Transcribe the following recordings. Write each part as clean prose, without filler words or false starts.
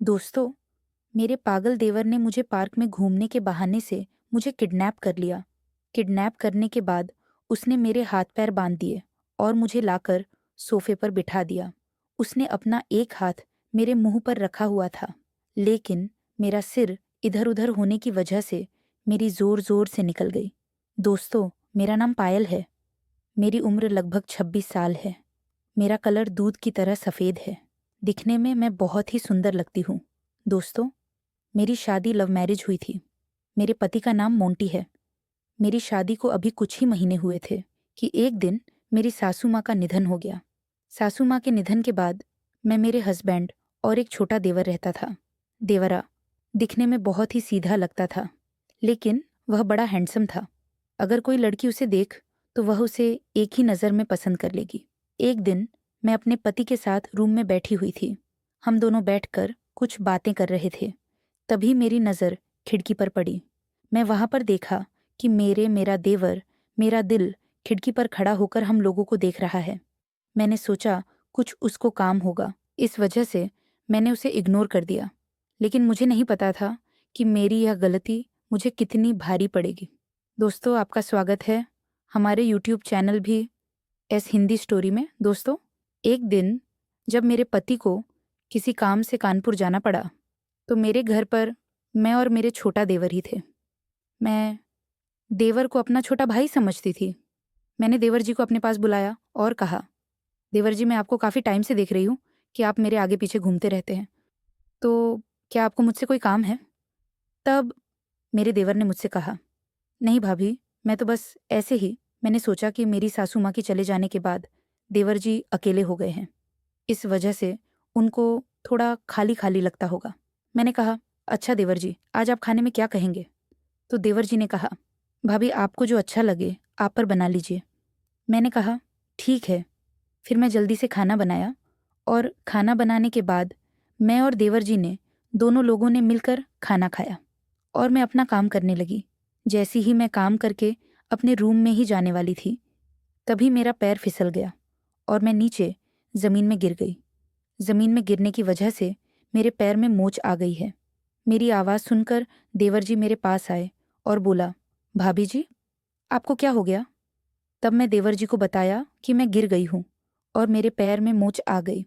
दोस्तों, मेरे पागल देवर ने मुझे पार्क में घूमने के बहाने से मुझे किडनैप कर लिया। किडनैप करने के बाद उसने मेरे हाथ पैर बांध दिए और मुझे लाकर सोफे पर बिठा दिया। उसने अपना एक हाथ मेरे मुंह पर रखा हुआ था, लेकिन मेरा सिर इधर उधर होने की वजह से मेरी जोर जोर से निकल गई। दोस्तों, मेरा नाम पायल है। मेरी उम्र लगभग 26 साल है। मेरा कलर दूध की तरह सफ़ेद है। दिखने में मैं बहुत ही सुंदर लगती हूँ। दोस्तों, मेरी शादी लव मैरिज हुई थी। मेरे पति का नाम मोंटी है। मेरी शादी को अभी कुछ ही महीने हुए थे कि एक दिन मेरी सासू माँ का निधन हो गया। सासू माँ के निधन के बाद मैं, मेरे हस्बैंड और एक छोटा देवर रहता था। देवरा दिखने में बहुत ही सीधा लगता था, लेकिन वह बड़ा हैंडसम था। अगर कोई लड़की उसे देख तो वह उसे एक ही नज़र में पसंद कर लेगी। एक दिन मैं अपने पति के साथ रूम में बैठी हुई थी। हम दोनों बैठकर कुछ बातें कर रहे थे। तभी मेरी नज़र खिड़की पर पड़ी। मैं वहां पर देखा कि मेरा देवर, मेरा दिल खिड़की पर खड़ा होकर हम लोगों को देख रहा है। मैंने सोचा कुछ उसको काम होगा, इस वजह से मैंने उसे इग्नोर कर दिया। लेकिन मुझे नहीं पता था कि मेरी यह गलती मुझे कितनी भारी पड़ेगी। दोस्तों, आपका स्वागत है हमारे यूट्यूब चैनल भी एस हिंदी स्टोरी में। दोस्तों, एक दिन जब मेरे पति को किसी काम से कानपुर जाना पड़ा तो मेरे घर पर मैं और मेरे छोटा देवर ही थे। मैं देवर को अपना छोटा भाई समझती थी। मैंने देवर जी को अपने पास बुलाया और कहा, देवर जी, मैं आपको काफ़ी टाइम से देख रही हूँ कि आप मेरे आगे पीछे घूमते रहते हैं, तो क्या आपको मुझसे कोई काम है? तब मेरे देवर ने मुझसे कहा, नहीं भाभी, मैं तो बस ऐसे ही, मैंने सोचा कि मेरी सासू माँ के चले जाने के बाद देवर जी अकेले हो गए हैं, इस वजह से उनको थोड़ा खाली खाली लगता होगा। मैंने कहा, अच्छा देवर जी, आज आप खाने में क्या कहेंगे? तो देवर जी ने कहा, भाभी आपको जो अच्छा लगे आप पर बना लीजिए। मैंने कहा, ठीक है। फिर मैं जल्दी से खाना बनाया और खाना बनाने के बाद मैं और देवर जी ने, दोनों लोगों ने मिलकर खाना खाया और मैं अपना काम करने लगी। जैसे ही मैं काम करके अपने रूम में ही जाने वाली थी, तभी मेरा पैर फिसल गया और मैं नीचे ज़मीन में गिर गई। ज़मीन में गिरने की वजह से मेरे पैर में मोच आ गई है। मेरी आवाज़ सुनकर देवर जी मेरे पास आए और बोला, भाभी जी, आपको क्या हो गया? तब मैं देवर जी को बताया कि मैं गिर गई हूँ और मेरे पैर में मोच आ गई।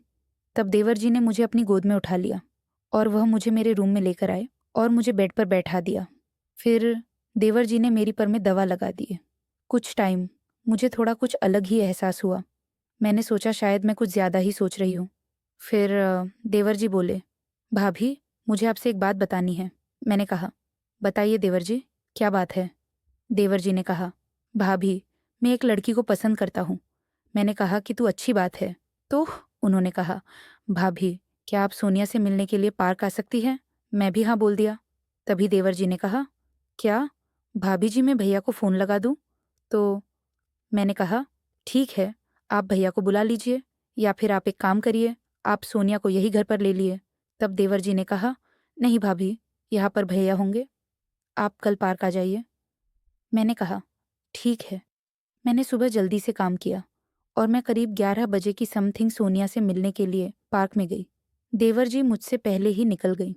तब देवर जी ने मुझे अपनी गोद में उठा लिया और वह मुझे मेरे रूम में लेकर आए और मुझे बेड पर बैठा दिया। फिर देवर जी ने मेरी पर में दवा लगा दी। कुछ टाइम मुझे थोड़ा कुछ अलग ही एहसास हुआ। मैंने सोचा शायद मैं कुछ ज़्यादा ही सोच रही हूँ। फिर देवर जी बोले, भाभी, मुझे आपसे एक बात बतानी है। मैंने कहा, बताइए देवर जी, क्या बात है? देवर जी ने कहा, भाभी, मैं एक लड़की को पसंद करता हूँ। मैंने कहा कि तू अच्छी बात है। तो उन्होंने कहा, भाभी, क्या आप सोनिया से मिलने के लिए पार्क आ सकती हैं? मैं भी हाँ बोल दिया। तभी देवर जी ने कहा, क्या भाभी जी, मैं भैया को फ़ोन लगा दूँ? तो मैंने कहा, ठीक है, आप भैया को बुला लीजिए, या फिर आप एक काम करिए, आप सोनिया को यही घर पर ले लिए। तब देवर जी ने कहा, नहीं भाभी, यहाँ पर भैया होंगे, आप कल पार्क आ जाइए। मैंने कहा, ठीक है। मैंने सुबह जल्दी से काम किया और मैं करीब 11 बजे की समथिंग सोनिया से मिलने के लिए पार्क में गई। देवर जी मुझसे पहले ही निकल गई।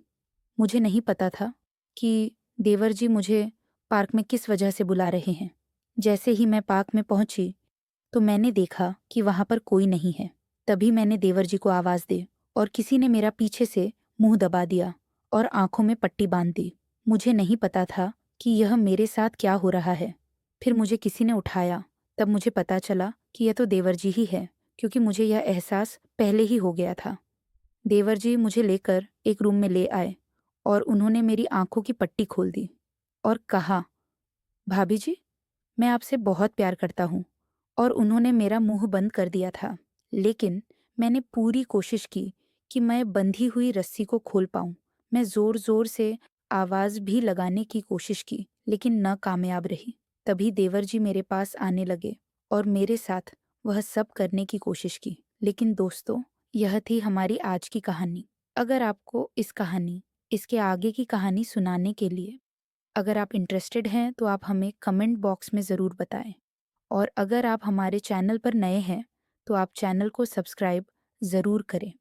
मुझे नहीं पता था कि देवर जी मुझे पार्क में किस वजह से बुला रहे हैं। जैसे ही मैं पार्क में पहुंची तो मैंने देखा कि वहां पर कोई नहीं है। तभी मैंने देवर जी को आवाज़ दी और किसी ने मेरा पीछे से मुंह दबा दिया और आंखों में पट्टी बांध दी। मुझे नहीं पता था कि यह मेरे साथ क्या हो रहा है। फिर मुझे किसी ने उठाया। तब मुझे पता चला कि यह तो देवर जी ही है, क्योंकि मुझे यह एहसास पहले ही हो गया था। देवर जी मुझे लेकर एक रूम में ले आए और उन्होंने मेरी आंखों की पट्टी खोल दी और कहा, भाभी जी, मैं आपसे बहुत प्यार करता हूँ। और उन्होंने मेरा मुंह बंद कर दिया था, लेकिन मैंने पूरी कोशिश की कि मैं बंधी हुई रस्सी को खोल पाऊं। मैं जोर जोर से आवाज भी लगाने की कोशिश की, लेकिन नाकामयाब रही। तभी देवर जी मेरे पास आने लगे और मेरे साथ वह सब करने की कोशिश की। लेकिन दोस्तों, यह थी हमारी आज की कहानी। अगर आपको इस कहानी, इसके आगे की कहानी सुनाने के लिए अगर आप इंटरेस्टेड हैं तो आप हमें कमेंट बॉक्स में ज़रूर बताएं। और अगर आप हमारे चैनल पर नए हैं तो आप चैनल को सब्सक्राइब ज़रूर करें।